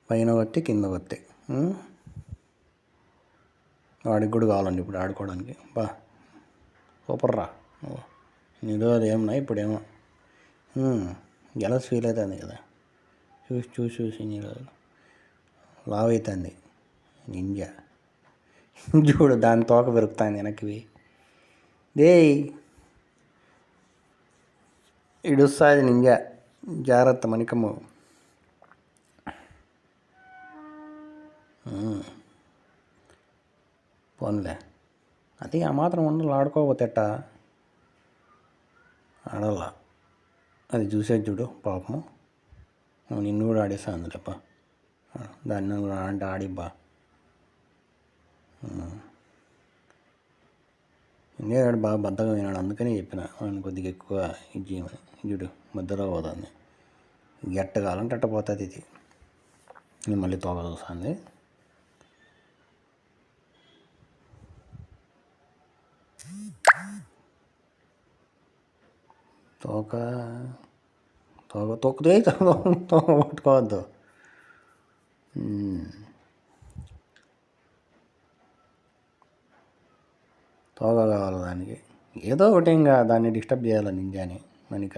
పైన వత్తి కింద వత్తి. వాడికి కూడా కావాలండి ఇప్పుడు ఆడుకోవడానికి. బా సూపర్ రా. నిజం అదేమన్నా ఇప్పుడేమో జలస్ ఫీల్ అవుతుంది కదా, చూసి నీళ్ళు లావ్ అవుతుంది నింజా. చూడు దాని తోక పెరుగుతుంది వెనక్కి. దేయ్ ఇడుస్తుంది నింజా, జాగ్రత్త మణికమ్ము. పోన్లే అది ఆ మాత్రం ఉండాలి, ఆడుకోకపోతేట ఆడాల. అది చూసేది చూడు పాపము, నిన్ను కూడా ఆడిస్తాను తప్ప, దాన్ని కూడా అంటే ఆడిబ్బా. ఇంకేవాడు బాగా బద్దగా వినాడు, అందుకని చెప్పిన వాడిని కొద్దిగా ఎక్కువ ఇది చేయమని. చూడు మధ్యలో పోతుంది, ఎట్ట కావాలంటే అట్ట పోతుంది ఇది. మళ్ళీ తోక చూస్తుంది. తోక తొక్కుతే తోక పట్టుకోవద్దు. తోక కావాలి దానికి, ఏదో ఒకటి ఇంకా దాన్ని డిస్టర్బ్ చేయాలి నింజాని మణిక.